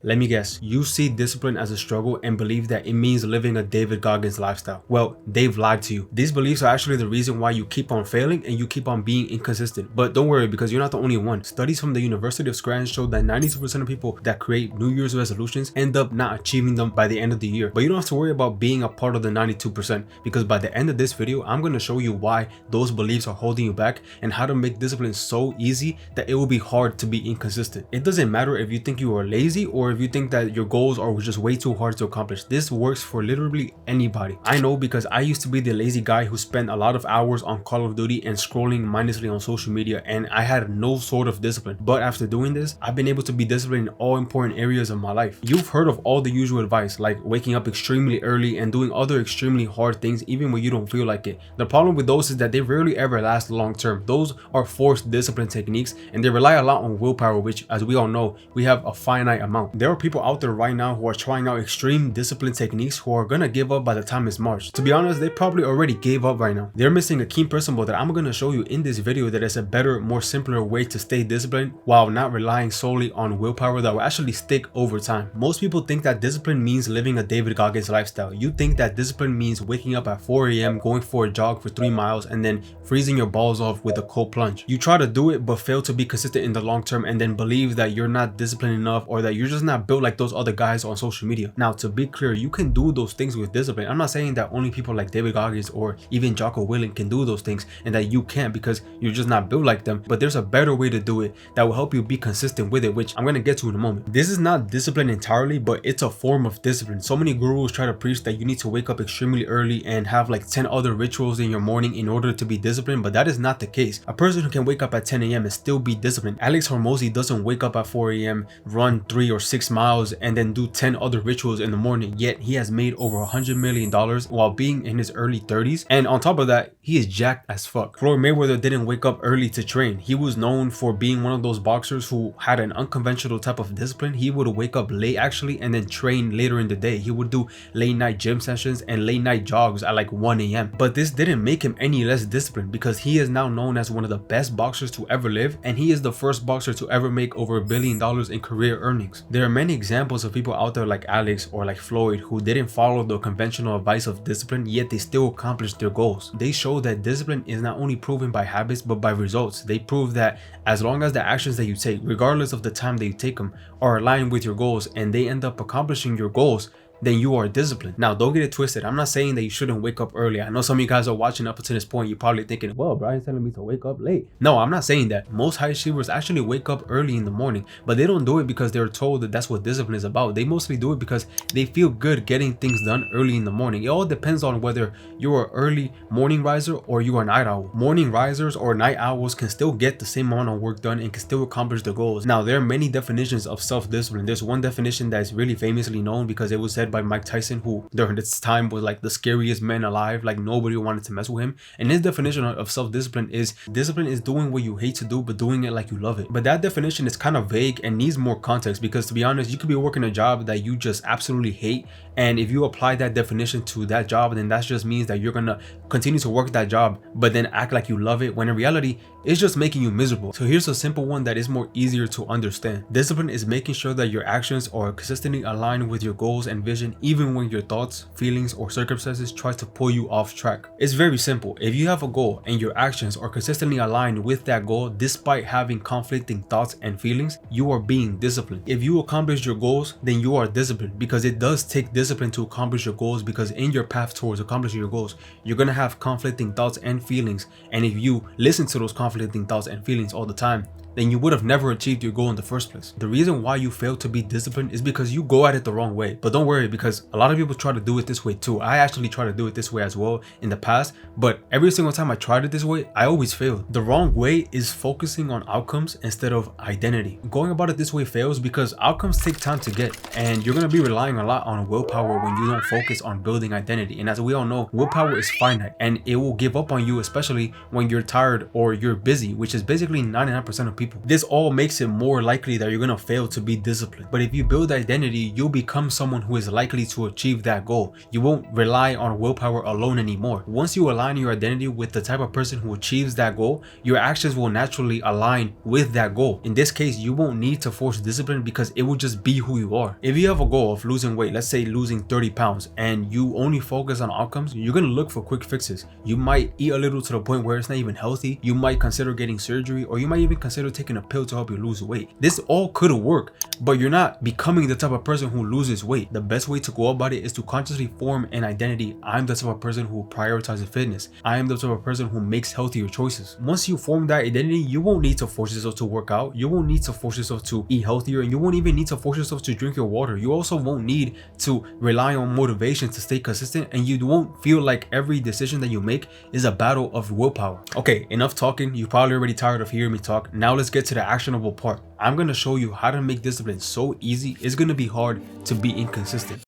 Let me guess, you see discipline as a struggle and believe that it means living a David Goggins lifestyle. Well, they've lied to you. These beliefs are actually the reason why you keep on failing and you keep on being inconsistent. But don't worry, because you're not the only one. Studies from the University of Scranton show that 92% of people that create New Year's resolutions end up not achieving them by the end of the year. But you don't have to worry about being a part of the 92%, because by the end of this video, I'm going to show you why those beliefs are holding you back and how to make discipline so easy that it will be hard to be inconsistent. It doesn't matter if you think you are lazy or if you think that your goals are just way too hard to accomplish. This works for literally anybody. I know, because I used to be the lazy guy who spent a lot of hours on Call of Duty and scrolling mindlessly on social media, and I had no sort of discipline. But after doing this, I've been able to be disciplined in all important areas of my life. You've heard of all the usual advice, like waking up extremely early and doing other extremely hard things even when you don't feel like it. The problem with those is that they rarely ever last long term. Those are forced discipline techniques, and they rely a lot on willpower, which, as we all know, we have a finite amount. There are people out there right now who are trying out extreme discipline techniques who are gonna give up by the time it's March. To be honest, they probably already gave up right now. They're missing a key principle that I'm gonna show you in this video, that is a better, more simpler way to stay disciplined while not relying solely on willpower that will actually stick over time. Most people think that discipline means living a David Goggins lifestyle. You think that discipline means waking up at 4 a.m, going for a jog for 3 miles, and then freezing your balls off with a cold plunge. You try to do it but fail to be consistent in the long term, and then believe that you're not disciplined enough or that you're just not built like those other guys on social media. Now, to be clear, you can do those things with discipline. I'm not saying that only people like David Goggins or even Jocko Willink can do those things and that you can't because you're just not built like them, but there's a better way to do it that will help you be consistent with it, which I'm going to get to in a moment. This is not discipline entirely, but it's a form of discipline. So many gurus try to preach that you need to wake up extremely early and have like 10 other rituals in your morning in order to be disciplined, but that is not the case. A person who can wake up at 10 a.m. and still be disciplined. Alex Hormozi doesn't wake up at 4 a.m, run 3 or 6 miles, and then do 10 other rituals in the morning, yet he has made over $100 million while being in his early 30s, and on top of that, he is jacked as fuck. Floyd Mayweather didn't wake up early to train. He was known for being one of those boxers who had an unconventional type of discipline. He would wake up late actually and then train later in the day. He would do late night gym sessions and late night jogs at like 1 a.m. But this didn't make him any less disciplined, because he is now known as one of the best boxers to ever live, and he is the first boxer to ever make over $1 billion in career earnings. There are many examples of people out there like Alex or like Floyd who didn't follow the conventional advice of discipline, yet they still accomplished their goals. They show that discipline is not only proven by habits but by results. They prove that as long as the actions that you take, regardless of the time that you take them, are aligned with your goals and they end up accomplishing your goals, then you are disciplined. Now, don't get it twisted. I'm not saying that you shouldn't wake up early. I know some of you guys are watching up until this point. You're probably thinking, well, Brian's telling me to wake up late. No, I'm not saying that. Most high achievers actually wake up early in the morning, but they don't do it because they're told that that's what discipline is about. They mostly do it because they feel good getting things done early in the morning. It all depends on whether you're an early morning riser or you are a night owl. Morning risers or night owls can still get the same amount of work done and can still accomplish their goals. Now, there are many definitions of self-discipline. There's one definition that is really famously known because it was said by Mike Tyson, who during this time was like the scariest man alive. Like nobody wanted to mess with him. And his definition of self-discipline is doing what you hate to do but doing it like you love it. But that definition is kind of vague and needs more context, because to be honest, you could be working a job that you just absolutely hate, and if you apply that definition to that job, then that just means that you're gonna continue to work that job but then act like you love it, when in reality it's just making you miserable. So here's a simple one that is more easier to understand. Discipline is making sure that your actions are consistently aligned with your goals and vision, even when your thoughts, feelings, or circumstances try to pull you off track. It's very simple. If you have a goal and your actions are consistently aligned with that goal despite having conflicting thoughts and feelings, you are being disciplined. If you accomplish your goals, then you are disciplined, because it does take discipline to accomplish your goals, because in your path towards accomplishing your goals, you're gonna have conflicting thoughts and feelings, and if you listen to those conflicting thoughts and feelings all the time, then you would have never achieved your goal in the first place. The reason why you fail to be disciplined is because you go at it the wrong way. But don't worry, because a lot of people try to do it this way too. I actually try to do it this way as well in the past, but every single time I tried it this way, I always failed. The wrong way is focusing on outcomes instead of identity. Going about it this way fails because outcomes take time to get, and you're going to be relying a lot on willpower when you don't focus on building identity. And as we all know, willpower is finite and it will give up on you, especially when you're tired or you're busy, which is basically 99% of people. This all makes it more likely that you're gonna fail to be disciplined. But if you build identity, you'll become someone who is likely to achieve that goal. You won't rely on willpower alone anymore. Once you align your identity with the type of person who achieves that goal, your actions will naturally align with that goal. In this case, you won't need to force discipline because it will just be who you are. If you have a goal of losing weight, let's say losing 30 pounds, and you only focus on outcomes, you're gonna look for quick fixes. You might eat a little to the point where it's not even healthy. You might consider getting surgery, or you might even consider taking a pill to help you lose weight. This all could work, but you're not becoming the type of person who loses weight. The best way to go about it is to consciously form an identity. I'm the type of person who prioritizes fitness. I am the type of person who makes healthier choices. Once you form that identity, you won't need to force yourself to work out. You won't need to force yourself to eat healthier, and you won't even need to force yourself to drink your water. You also won't need to rely on motivation to stay consistent, and you won't feel like every decision that you make is a battle of willpower. Okay, enough talking. You're probably already tired of hearing me talk. Now let's get to the actionable part. I'm gonna show you how to make discipline so easy, it's gonna be hard to be inconsistent.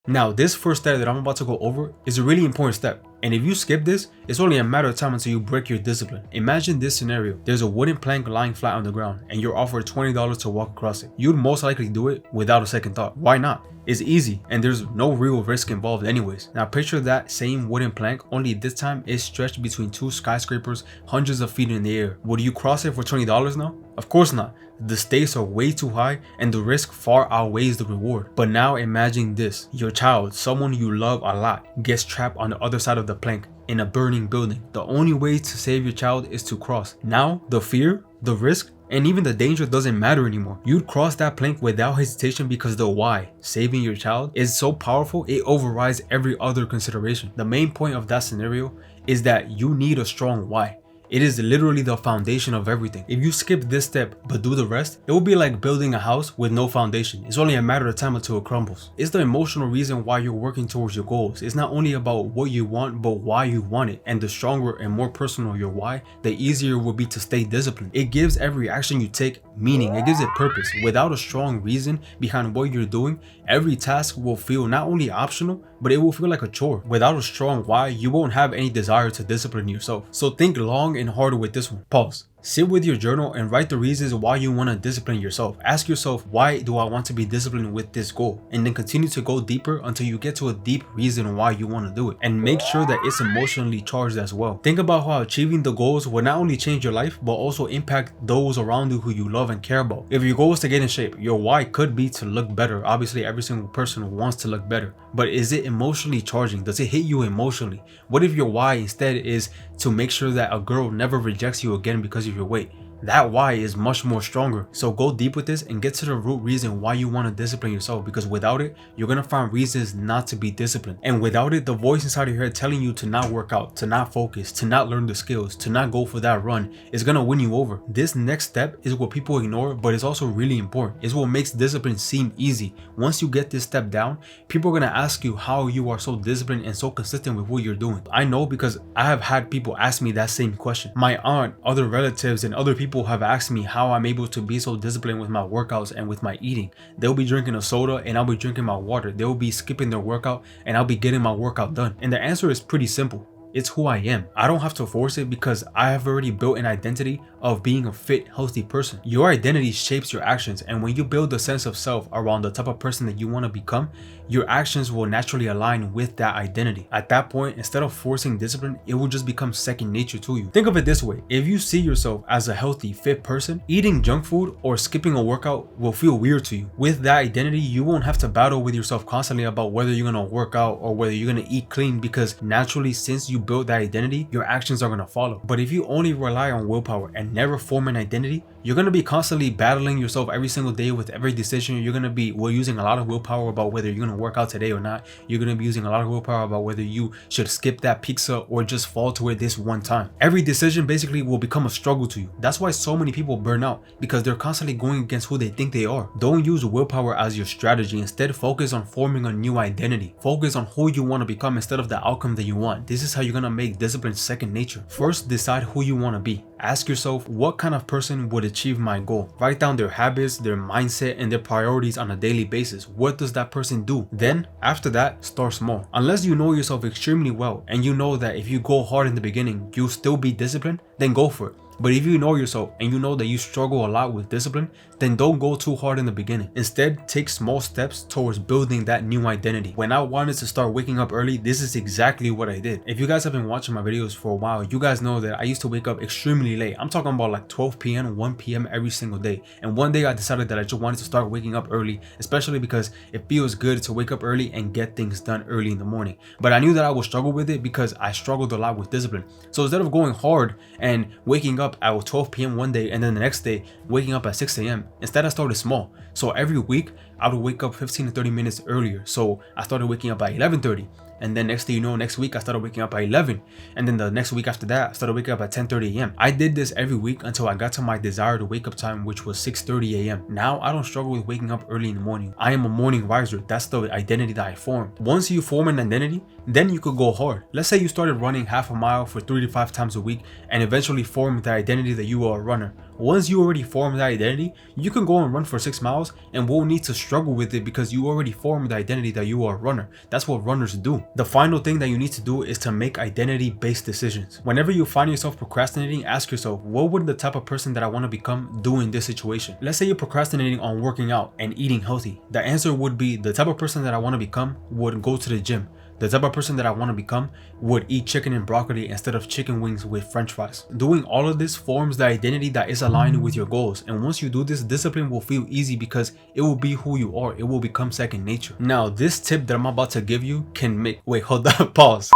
Now, this first step that I'm about to go over is a really important step. And if you skip this, it's only a matter of time until you break your discipline. Imagine this scenario. There's a wooden plank lying flat on the ground and you're offered $20 to walk across it. You'd most likely do it without a second thought. Why not? It's easy and there's no real risk involved anyways. Now picture that same wooden plank, only this time it's stretched between two skyscrapers hundreds of feet in the air. Would you cross it for $20 now? Of course not. The stakes are way too high and the risk far outweighs the reward. But now imagine this. Your child, someone you love a lot, gets trapped on the other side of the plank in a burning building. The only way to save your child is to cross. Now, the fear, the risk, and even the danger doesn't matter anymore. You'd cross that plank without hesitation because the why, saving your child, is so powerful it overrides every other consideration. The main point of that scenario is that you need a strong why. It is literally the foundation of everything. If you skip this step but do the rest, it will be like building a house with no foundation. It's only a matter of time until it crumbles. It's the emotional reason why you're working towards your goals. It's not only about what you want, but why you want it. And the stronger and more personal your why, the easier it will be to stay disciplined. It gives every action you take meaning. It gives it purpose. Without a strong reason behind what you're doing, every task will feel not only optional, but it will feel like a chore. Without a strong why, you won't have any desire to discipline yourself. So think long and harder with this one. Pause. Sit with your journal and write the reasons why you want to discipline yourself. Ask yourself, why do I want to be disciplined with this goal? And then continue to go deeper until you get to a deep reason why you want to do it. And make sure that it's emotionally charged as well. Think about how achieving the goals will not only change your life, but also impact those around you who you love and care about. If your goal is to get in shape, your why could be to look better. Obviously, every single person wants to look better. But is it emotionally charging? Does it hit you emotionally? What if your why instead is to make sure that a girl never rejects you again because of your weight? That why is much more stronger. So go deep with this and get to the root reason why you want to discipline yourself, because without it, you're going to find reasons not to be disciplined. And without it, the voice inside your head telling you to not work out, to not focus, to not learn the skills, to not go for that run is going to win you over. This next step is what people ignore, but it's also really important. It's what makes discipline seem easy. Once you get this step down, people are going to ask you how you are so disciplined and so consistent with what you're doing. I know because I have had people ask me that same question. My aunt, other relatives, and other people have asked me how I'm able to be so disciplined with my workouts and with my eating. They'll be drinking a soda and I'll be drinking my water. They'll be skipping their workout and I'll be getting my workout done. And the answer is pretty simple. It's who I am. I don't have to force it because I have already built an identity of being a fit, healthy person. Your identity shapes your actions, and when you build a sense of self around the type of person that you want to become, your actions will naturally align with that identity. At that point, instead of forcing discipline, it will just become second nature to you. Think of it this way. If you see yourself as a healthy, fit person, eating junk food or skipping a workout will feel weird to you. With that identity, you won't have to battle with yourself constantly about whether you're going to work out or whether you're going to eat clean, because naturally, since you build that identity, your actions are going to follow. But if you only rely on willpower and never form an identity, you're going to be constantly battling yourself every single day with every decision. You're going to be using a lot of willpower about whether you're going to work out today or not. You're going to be using a lot of willpower about whether you should skip that pizza or just fall to it this one time. Every decision basically will become a struggle to you. That's why so many people burn out, because they're constantly going against who they think they are. Don't use willpower as your strategy. Instead, focus on forming a new identity. Focus on who you want to become instead of the outcome that you want. This is how you're going to make discipline second nature. First, decide who you want to be. Ask yourself, what kind of person would achieve my goal? Write down their habits, their mindset, and their priorities on a daily basis. What does that person do? Then, after that, start small. Unless you know yourself extremely well and you know that if you go hard in the beginning, you'll still be disciplined, then go for it. But if you know yourself and you know that you struggle a lot with discipline, then don't go too hard in the beginning. Instead, take small steps towards building that new identity. When I wanted to start waking up early, this is exactly what I did. If you guys have been watching my videos for a while, you guys know that I used to wake up extremely late. I'm talking about like 12 p.m., 1 p.m. every single day. And one day I decided that I just wanted to start waking up early, especially because it feels good to wake up early and get things done early in the morning. But I knew that I would struggle with it because I struggled a lot with discipline. So instead of going hard and waking up at 12 p.m. one day and then the next day waking up at 6 a.m., instead I started small. So every week I would wake up 15 to 30 minutes earlier. So I started waking up at 11:30. And then next thing you know, next week I started waking up at 11. And then the next week after that, I started waking up at 10:30 a.m. I did this every week until I got to my desired wake up time, which was 6:30 a.m. Now I don't struggle with waking up early in the morning. I am a morning riser. That's the identity that I formed. Once you form an identity, then you could go hard. Let's say you started running half a mile for 3 to 5 times a week and eventually formed the identity that you are a runner. Once you already formed that identity, you can go and run for 6 miles and won't need to struggle with it because you already formed the identity that you are a runner. That's what runners do. The final thing that you need to do is to make identity-based decisions. Whenever you find yourself procrastinating, ask yourself, what would the type of person that I want to become do in this situation? Let's say you're procrastinating on working out and eating healthy. The answer would be the type of person that I want to become would go to the gym. The type of person that I want to become would eat chicken and broccoli instead of chicken wings with french fries. Doing all of this forms the identity that is aligned with your goals. And once you do this, discipline will feel easy because it will be who you are. It will become second nature. Now, this tip that I'm about to give you can make... Wait, hold up, pause.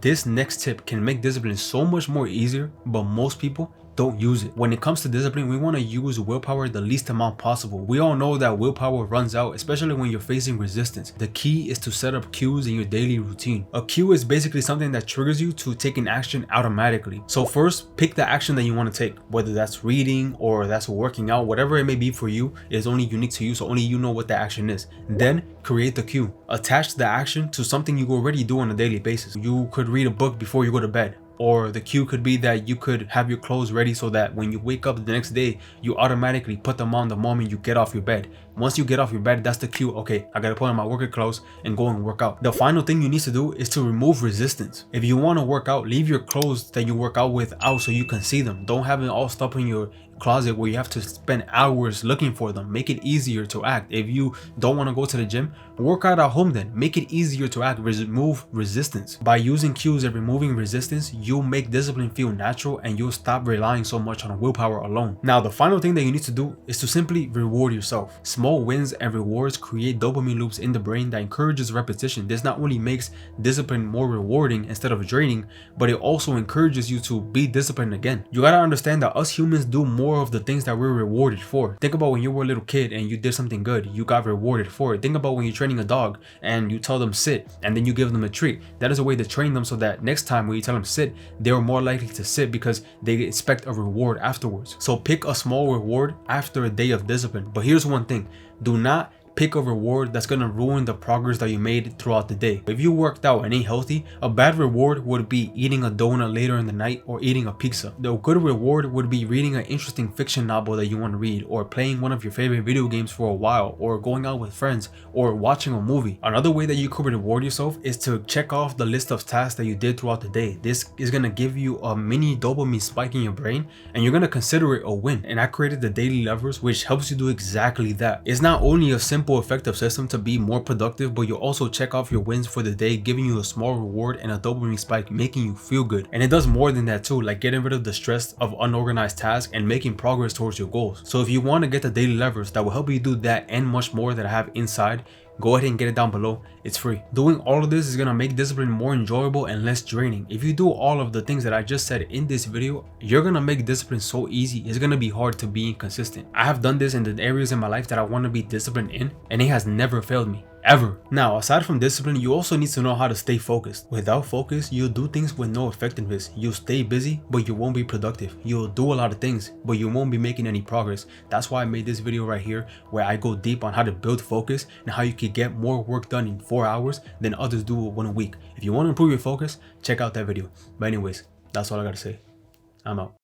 This next tip can make discipline so much more easier, but most people don't use it. When it comes to discipline, we want to use willpower the least amount possible. We all know that willpower runs out, especially when you're facing resistance. The key is to set up cues in your daily routine. A cue is basically something that triggers you to take an action automatically. So first, pick the action that you want to take, whether that's reading or that's working out, whatever it may be for you. It is only unique to you, so only you know what the action is. Then create the cue. Attach the action to something you already do on a daily basis. You could read a book before you go to bed. Or the cue could be that you could have your clothes ready so that when you wake up the next day, you automatically put them on the moment you get off your bed. Once you get off your bed, that's the cue. Okay, I gotta put on my workout clothes and go and work out. The final thing you need to do is to remove resistance. If you want to work out, leave your clothes that you work out with out so you can see them. Don't have it all stuck in your closet where you have to spend hours looking for them. Make it easier to act. If you don't want to go to the gym, work out at home then. Make it easier to act. Remove resistance. By using cues and removing resistance, you'll make discipline feel natural and you'll stop relying so much on willpower alone. Now, the final thing that you need to do is to simply reward yourself. Small wins and rewards create dopamine loops in the brain that encourages repetition. This not only makes discipline more rewarding instead of draining, but it also encourages you to be disciplined again. You gotta understand that us humans do more of the things that we're rewarded for. Think about when you were a little kid and you did something good, you got rewarded for it. Think about when you're training a dog and you tell them sit and then you give them a treat. That is a way to train them so that next time when you tell them sit, they're more likely to sit because they expect a reward afterwards. So pick a small reward after a day of discipline. But here's one thing, do not pick a reward that's gonna ruin the progress that you made throughout the day. If you worked out and ate healthy, a bad reward would be eating a donut later in the night or eating a pizza. The good reward would be reading an interesting fiction novel that you want to read, or playing one of your favorite video games for a while, or going out with friends, or watching a movie. Another way that you could reward yourself is to check off the list of tasks that you did throughout the day. This is gonna give you a mini dopamine spike in your brain and you're gonna consider it a win. And I created the daily levers, which helps you do exactly that. It's not only a simple effective system to be more productive, but you also check off your wins for the day, giving you a small reward and a dopamine spike, making you feel good. And it does more than that too, like getting rid of the stress of unorganized tasks and making progress towards your goals. So if you want to get the daily levers that will help you do that and much more that I have inside, go ahead and get it down below. It's free. Doing all of this is gonna make discipline more enjoyable and less draining. If you do all of the things that I just said in this video, you're gonna make discipline so easy. It's gonna be hard to be inconsistent. I have done this in the areas in my life that I want to be disciplined in, and it has never failed me. Ever. Now, aside from discipline, you also need to know how to stay focused. Without focus, you'll do things with no effectiveness. You'll stay busy, but you won't be productive. You'll do a lot of things, but you won't be making any progress. That's why I made this video right here, where I go deep on how to build focus and how you can get more work done in 4 hours than others do in 1 week. If you want to improve your focus, check out that video. But anyways, that's all I gotta say. I'm out.